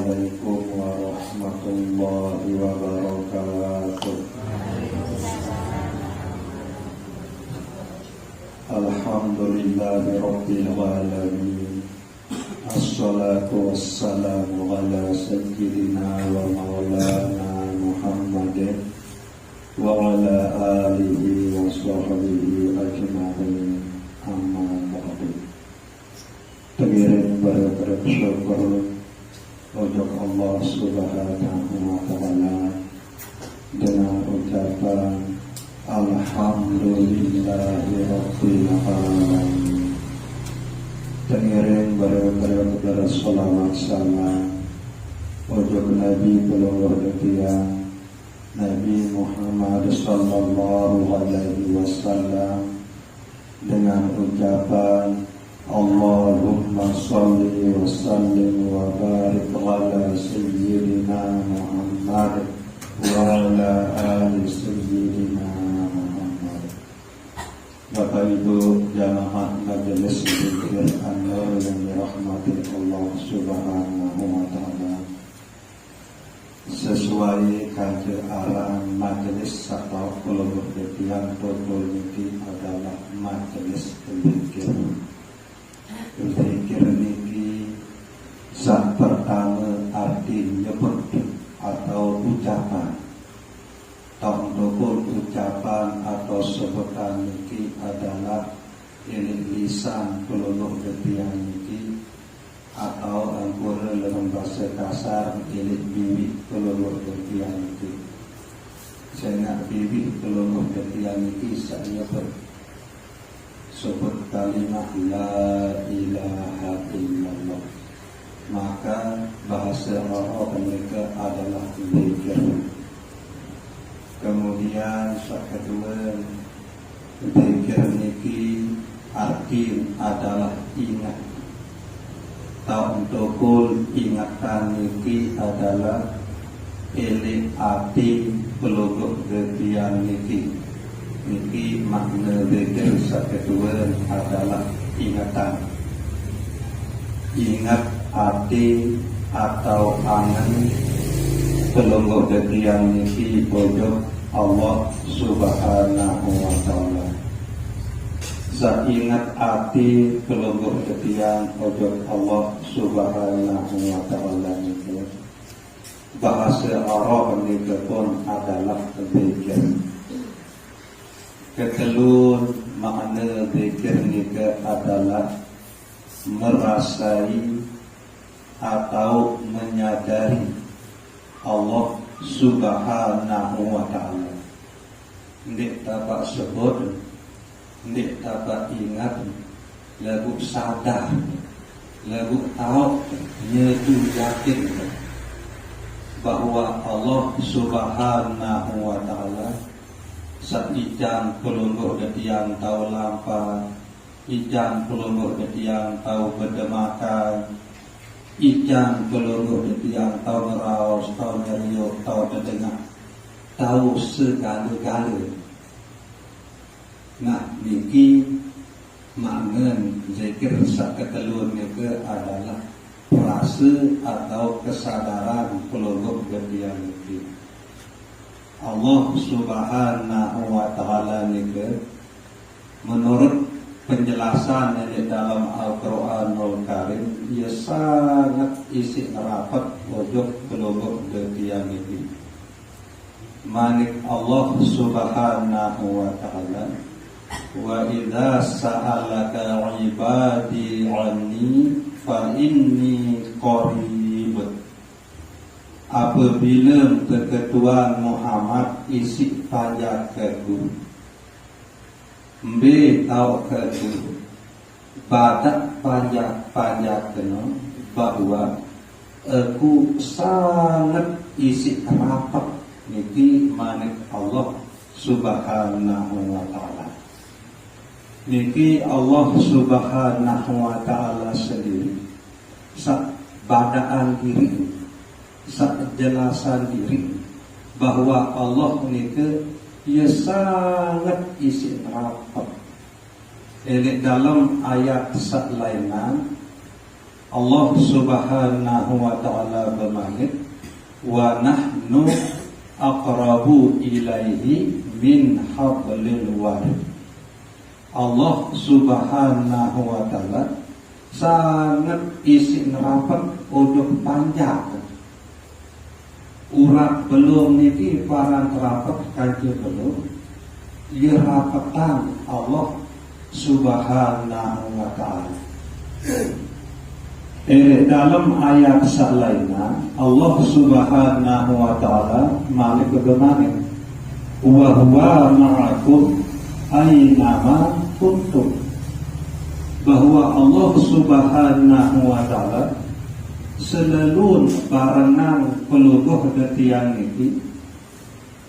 Assalamualaikum warahmatullahi wabarakatuh. Alhamdulillahi rabbil alamin. Assalatu wassalamu ala sayyidina wa maulana Muhammadin wa ala alihi wa sahbihi ajma'in. Amma ba'du. Pengiring bersyukur untuk Allah Subhanahu wa ta'ala dengan ucapan Alhamdulillahi rabbil alamin. Pengiring bersolawat salam untuk Nabi pelunggur dunia Nabi Muhammad sallallahu alaihi wasallam dengan ucapan Allahumma salli wa sallim wa barik ala sayyidina Muhammad wa ala ali sayyidina Muhammad. Bapak Ibu jamaah majelis zikir An-Nur yang dirahmati Allah Subhanahu wa ta'ala, sesuai kajian arahan majelis atau pelunggur yang betul ini adalah majelis zikir. Zikir niki sak pertama arti nyebut atau ucapan. Tongtokul ucapan atau sebutan niki adalah lisan peluluh ketiang niki atau angkura dalam bahasa kasar ilik bibi peluluh ketiang niki. Saya bibi peluluh ketiang niki saya sebut kalimat la ilaha illallah, maka bahasa Arab mereka adalah zikir. Kemudian yang kedua, zikir niki arti adalah ingat. Ta'undukul ingatan niki adalah eling ati peluguk getian niki. Niki makna zikir kedua adalah ingatan. Ingat hati atau angan pelungguh yang niki pojok Allah Subhanahu wa ta'ala. Saingat hati pelungguh yang pojok Allah Subhanahu wa ta'ala niki. Bahasa Arab niki pun adalah zikir. Ketelur makna zikir nika adalah merasai atau menyadari Allah Subhanahu wa ta'ala. Ndik dapat sebut, ndik dapat ingat, lagu sadar, lagu tahu, nyetu yakin bahwa Allah Subhanahu wa ta'ala seijan pelungguh yang tahu lampa, ijan pelungguh yang tahu berdemakan, ijan pelungguh yang tahu ngeraus, tahu ngeriuk, tahu terdengar, tahu segala-gala. Nah, niki makna zikir saketelur niki adalah rasa atau kesadaran pelungguh yang niki. Allah Subhanahu wa ta'ala niki menurut penjelasan yang di dalam Al-Quranul Karim, ia sangat isi rapat wujud pelungguh yang niki. Manik Allah Subhanahu wa ta'ala, wa idza sa'alaka ibadi anni fa inni qarib. Apabila keketuan Muhammad isi pajak ke guru, mbe tahu ke guru, badak pajak kena bahwa aku sangat isi rapat niki manik Allah Subhanahu wa ta'ala. Niki Allah Subhanahu wa ta'ala sendiri sak badaan diri, sak jelasan diri bahwa Allah niki ia sangat isi rapat. Dalam ayat lainnya Allah Subhanahu wa ta'ala bermaksud wa nahnu aqrabu ilaihi min hablil warid. Allah Subhanahu wa ta'ala sangat isi nerapat ujung panjang. Urat belum niki parang rapat kaji belum. Ia rapatan Allah Subhanahu wa ta'ala. Dalam ayat lainnya Allah Subhanahu wa ta'ala malik bermaksud wa huwa ma'akum aynama kuntum, bahwa Allah Subhanahu wa ta'ala selalu barenang peluguh detiang ini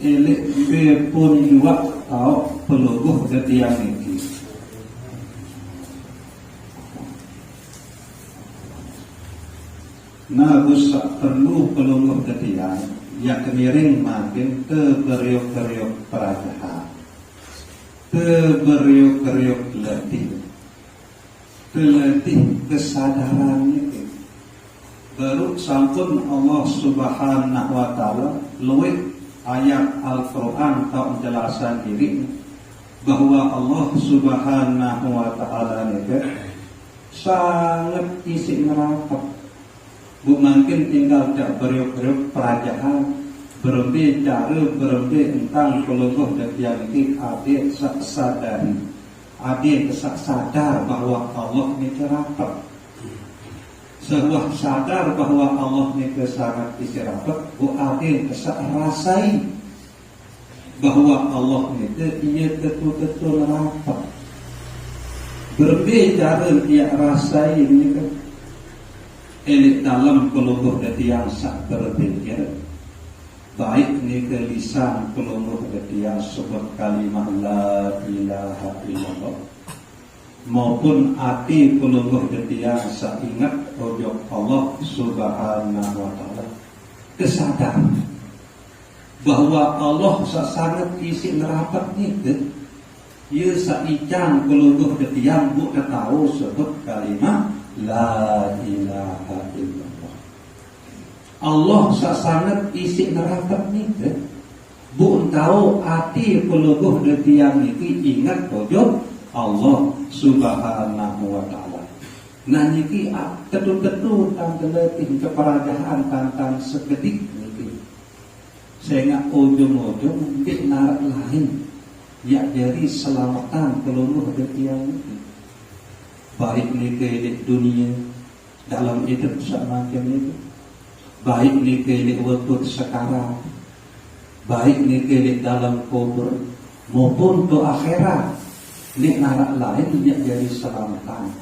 elek bepun juga atau peluguh detiang ini. Nah, usah perlu peluguh detiang yang kemiring makin keberiuk-beriuk peradahan, keberiuk-beriuk letih kesadaran itu. Baru sampun Allah Subhanahu wa ta'ala luwih ayat Al-Quran atau penjelasan diri bahwa Allah Subhanahu wa ta'ala itu sangat isi neraka. Bu mungkin tinggal tak beriuk-beriuk perajaan, berhenti cara berhenti tentang peluguh dan yang ini adik sadari, adik sadar bahwa Allah ini rapat. Sebuah sadar bahwa Allah ini sangat isi rapat, bu adik rasai bahwa Allah ini ia betul-betul rapat. Berhenti cara dia rasai ini kan. Elit dalam peluguh dati yang sak berpikir baik ni ke lisan peluguh dati yang sebut kalimah la ilaha illallah maupun hati peluguh dati yang sak ingat ojok Allah Subhanahu wa ta'ala kesadar bahwa Allah sangat isi nerapat ni ke ia sak icang peluguh dati yang bukan tahu sebut kalimah la ilaha illallah. Allah sangat isi neraka ni ke bu tahu hati peluguh detiang niki ingat pojok Allah Subhanahu wa ta'ala. Nah niki tetu-tetu tang letih keperajaan tantang sekedik niki sehingga ujung-ujung di narak lain ya dari selamatan peluguh detiang niki baik ni ke dunia dalam hidup semacam itu, baik ni ke waktu sekarang, baik ni ke dalam kubur maupun tu akhirat ni narak lain yang jadi selamatan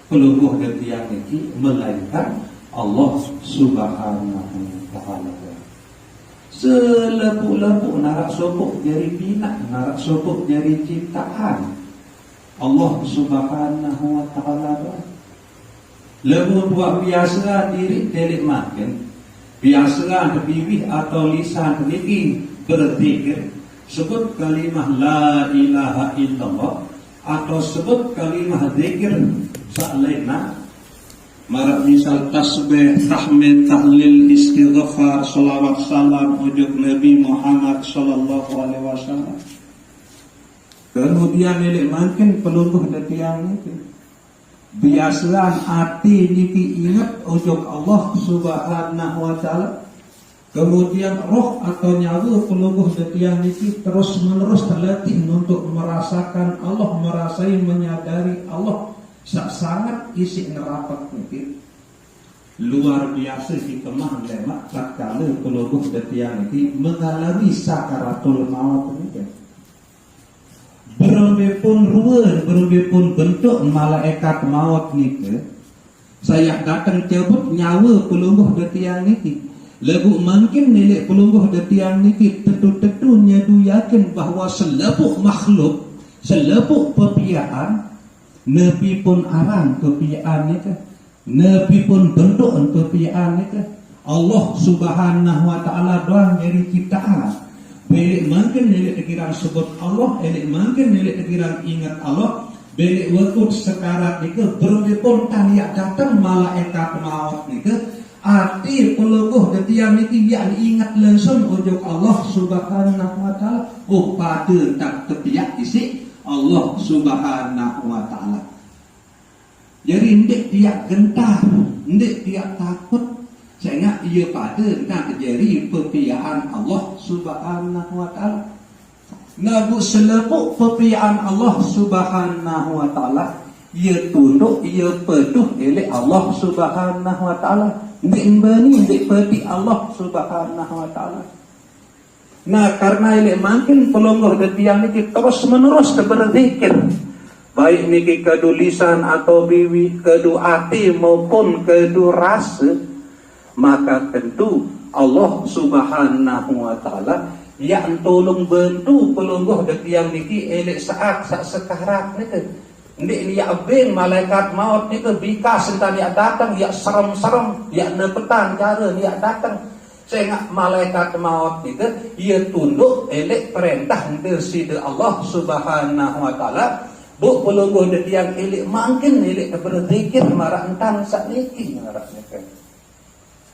peluguh dan tiang ini melainkan Allah Subhanahu wa ta'ala. Selepu-lepu narak sopuk jadi bina, narak sopuk jadi ciptaan Allah Subhanahu wa ta'ala. Lebu buat biasa diri telik makin, biasa bibih atau lisan ini berzikir sebut kalimah la ilaha illallah atau sebut kalimah zikir sa'laina marak misal tasbih, tahmid, tahlil, istighfar, salawat salam ujuk Nabi Muhammad sallallahu alaihi wasallam. Kemudian nelik makin peluruh detiang itu biasalah hati niki ingat ujuk Allah Subhanahu wa ta'ala. Kemudian roh atau nyawa peluruh detiang niki terus menerus terlatih untuk merasakan Allah, merasai menyadari Allah sangat isi nerapat niki. Luar biasa hikmah lemak tatkala peluruh detiang niki mengalami sakaratul maut niki. Berembepun ruang, berembepun bentuk malaikat maut ni ke, saya datang cabut nyawa pelungguh detiang niki. Lagu mungkin nilai pelungguh detiang niki tentu-tentu nyadu yakin bahawa selepuk makhluk, selepuk pepiaan, nepi pun arang kepiaan ni ke, nepi pun bentuk kepiaan ni ke, Allah Subhanahu wa ta'ala doang dari ciptaan. Belik mungkin nelik kirang sebut Allah, elik mungkin nelik kirang ingat Allah, Belik wakut sekarat ni ke berlipun taniak datang malaikat maut ni ke arti peluguh detiang ni yang ingat langsung ujung Allah Subhanahu wa taala pada tak ketiak isi Allah Subhanahu wa taala. Jadi ndik dia gentar, ndik dia takut sehingga ia pada nak terjadi perpiaan Allah Subhanahu wa taala. Nabu selepuk perpiaan Allah Subhanahu wa taala, ia tunduk, ia patuh oleh Allah Subhanahu wa taala. Ndik bani, ndik pati Allah Subhanahu wa taala. Nah, karena ini makin pelonggoh detiang ini terus menerus berzikir, baik niki kedu lisan atau biwi, kedu hati maupun kedu rasa, maka tentu Allah Subhanahu wa taala yang tolong bantu pelonggoh detiang niki elek saat sekarat niki. Ndik ni ya ben malaikat maut niki bika sentan ya datang ya serem-serem ya nepetan cara ya datang. Sehingga malaikat maut niki ia tunduk elek perintah dari Allah Subhanahu wa taala. Bu pelonggoh detiang elek makin elek berzikir marah entang sakniki marah niki.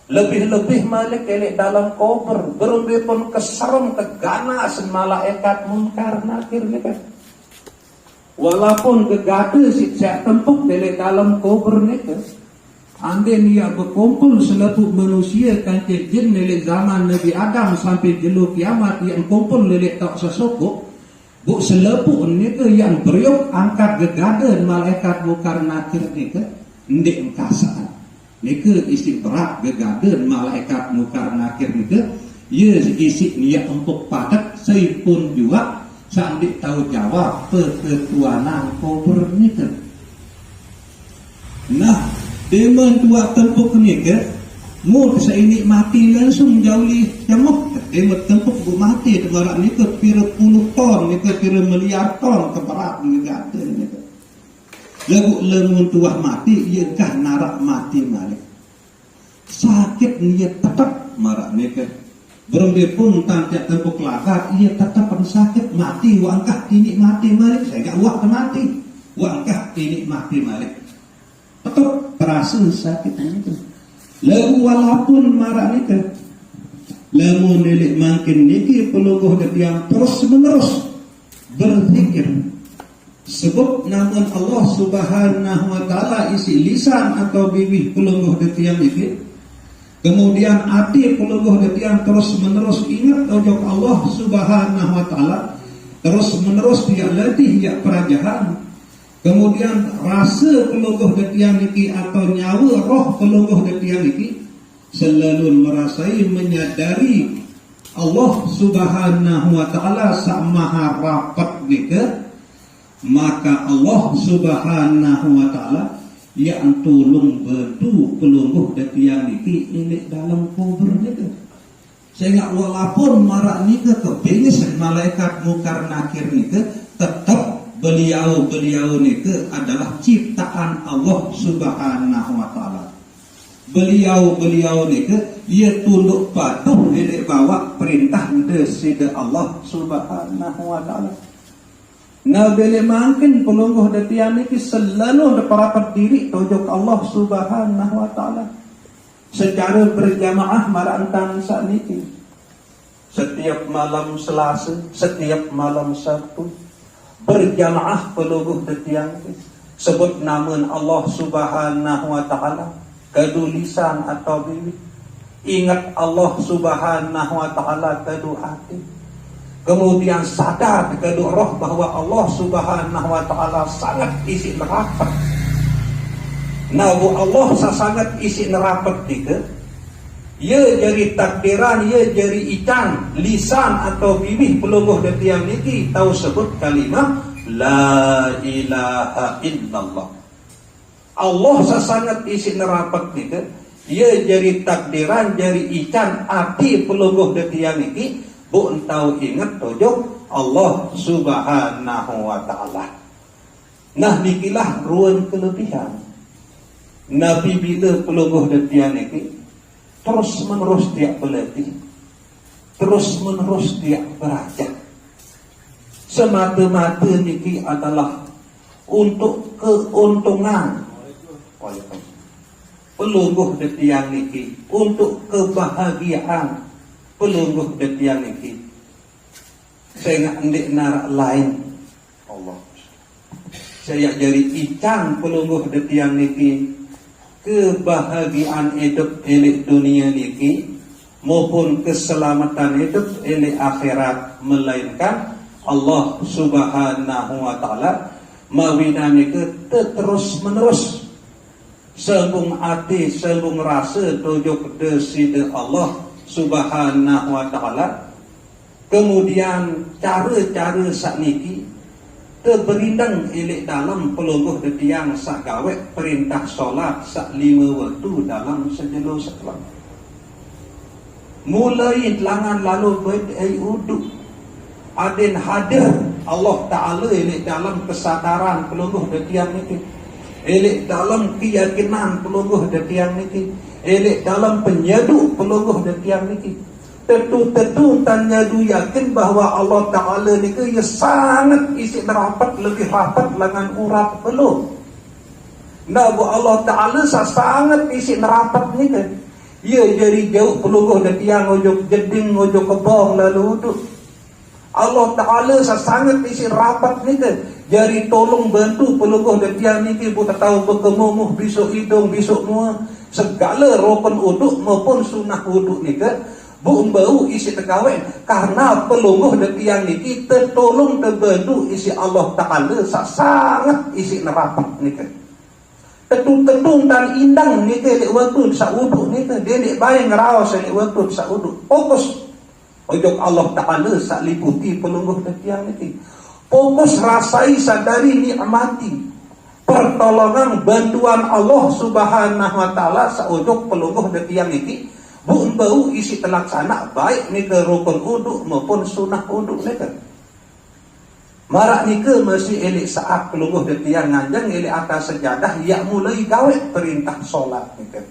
Lebih-lebih malik elek dalam kubur berumbi pun keserem keganas malaikat munkar nakir ni kan. Walaupun kegada siksa tempuk elek dalam kubur ni kan. Andai dia berkumpul selepuk manusia kancil jin elek zaman Nabi Adam sampai jelu kiamat yang kumpul elek tak sesokok. Bu selepuk ni ke yang beriuk angkat gegada malaikat munkar nakir ni kan. Ndik engkasaan. Nika isi berat gegadan malaikat mukar nakir nika ia isi niat untuk padat saya pun juga sambil tahu jawab perketuanan kubur nika. Nah demen tua tempuk nika mu saya ini mati langsung jauh jamuk demen tempuk bu mati tebarak nika pira puluh ton nika pira miliar ton keberat gegadan nika. Lagu lemun tuah mati ia kah narak mati malik. Sakit ia tetap marak neka. Berumbi pun tantiak tempuk lakat ia tetap sakit mati wangkah tinik mati malik. Saya gak wak mati wangkah tinik mati malik. Tetap terasa sakit itu. Lagu walaupun marak neka. Lagu nelik makin niki peluguh yang terus menerus berzikir. Sebab namun Allah Subhanahu wa taala isi lisan atau bibir pelungguh detiang ini. Kemudian hati pelungguh detiang terus menerus ingat ujung Allah Subhanahu wa taala. Terus menerus dia latih dia perajahan. Kemudian rasa pelungguh detiang ini atau nyawa roh pelungguh detiang ini selalu merasai menyadari Allah Subhanahu wa taala sak maha rapat nika. Maka Allah Subhanahu wa taala yang tolong bantu pelungguh detiang niki ini dalam kubur nika. Sehingga walaupun marak nika kepingis malaikat mukar nakir nika tetap beliau nika adalah ciptaan Allah Subhanahu wa taala. Beliau nika ia tunduk patuh di bawah perintah dari Allah Subhanahu wa taala. Nah bila makin pelungguh detiang ini selalu berperapat diri tujuk Allah Subhanahu wa taala secara berjamaah marantang saat ini. Setiap malam Selasa, setiap malam Sabtu berjamaah pelungguh detiang ini sebut nama Allah Subhanahu wa taala kedu lisan atau bibir. Ingat Allah Subhanahu wa taala kedu hati. Kemudian sadar kedu roh bahwa Allah Subhanahu wa taala sangat isi nerapat. Nah, Allah sangat isi nerapat juga. Ia jadi takdiran, ia jadi ikan, lisan atau bibir pelungguh detiang niki tahu sebut kalimah la ilaha illallah. Allah sangat isi nerapat juga. Ia jadi takdiran, jadi ikan hati pelungguh detiang niki. Bu entau ingat tujuk Allah Subhanahu wa taala. Nah nikilah ruang kelebihan. Nabi bila pelungguh detiang niki terus menerus dia berlatih, terus menerus dia belajar. Semata-mata niki adalah untuk keuntungan. Pelungguh detiang niki untuk kebahagiaan. Pelungguh detiang niki saya nggak narak lain. Allah, saya jadi icang pelungguh detiang niki kebahagiaan hidup elik dunia niki maupun keselamatan hidup elik akhirat, melainkan Allah Subhanahu wa taala mawinane ke terus menerus sembung hati sembung rasa tujuk deside Allah Subhanahu wa taala. Kemudian cara-cara sakniki terberindang elik dalam pelungguh detiang sak gawe perintah solat sak 5 waktu dalam sejelo sekelam. Mulai telangan lalu berdai uduk adin hadir Allah Ta'ala elik dalam kesadaran pelungguh detiang niki, elik dalam keyakinan pelungguh detiang niki, elik dalam penyadu pelungguh detiang niki. Tentu tanya du yakin bahwa Allah Ta'ala ni ke ia sangat isi rapat, lebih rapat dengan urat belum. Nah, Allah Ta'ala sangat isi rapat ni ke ia jadi jauh pelungguh dan tiang ojok jeding ojok kebong lalu duduk. Allah Ta'ala sangat isi rapat ni ke jadi tolong bantu pelungguh dan tiang ni ke buta tahu berkemuh besok hidung besok mua segala rukun uduk maupun sunnah uduk ni ke bau isi terkawin karena pelungguh dan tiang ni kita tolong terbantu isi Allah Ta'ala sangat isi nerapat ni ke tetung dan indang ni ke lek waktu sa uduk ni ke dia lek baik ngerawas lek waktu sa uduk fokus ojok Allah Ta'ala sak liputi pelungguh dan tiang ni fokus rasai sadari nikmati pertolongan bantuan Allah Subhanahu wa taala sa ojok pelungguh dan tiang ni bau isi terlaksana baik ni ke rukun uduk maupun sunnah uduk ni ke marak ni ke masih elik saat pelungguh detiang nganjang elik atas sejadah ya mulai gawe perintah solat ni ke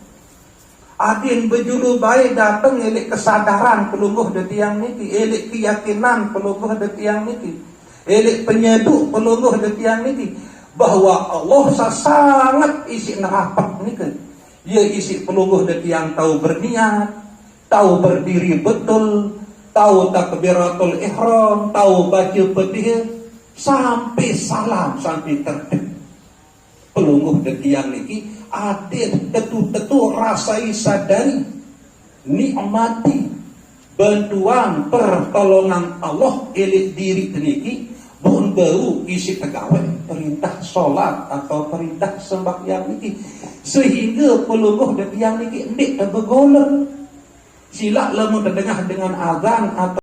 adin berjulu baik datang elik kesadaran pelungguh detiang ni elik keyakinan pelungguh detiang ni elik penyeduk pelungguh detiang ni bahwa Allah sangat isi nerapat ni ke ia isi pelungguh detiang tahu berniat, tahu berdiri betul, tahu takbiratul ihram, tahu baca pedih sampai salam sampai terdek. Pelungguh detiang niki adil tetu rasai sadari nikmati bantuan pertolongan Allah elik diri niki bun bau isi tegawai perintah solat atau perintah sembahyang niki sehingga pelungguh detiang niki ndik terbegoler silak lamun terdengar dengan azan atau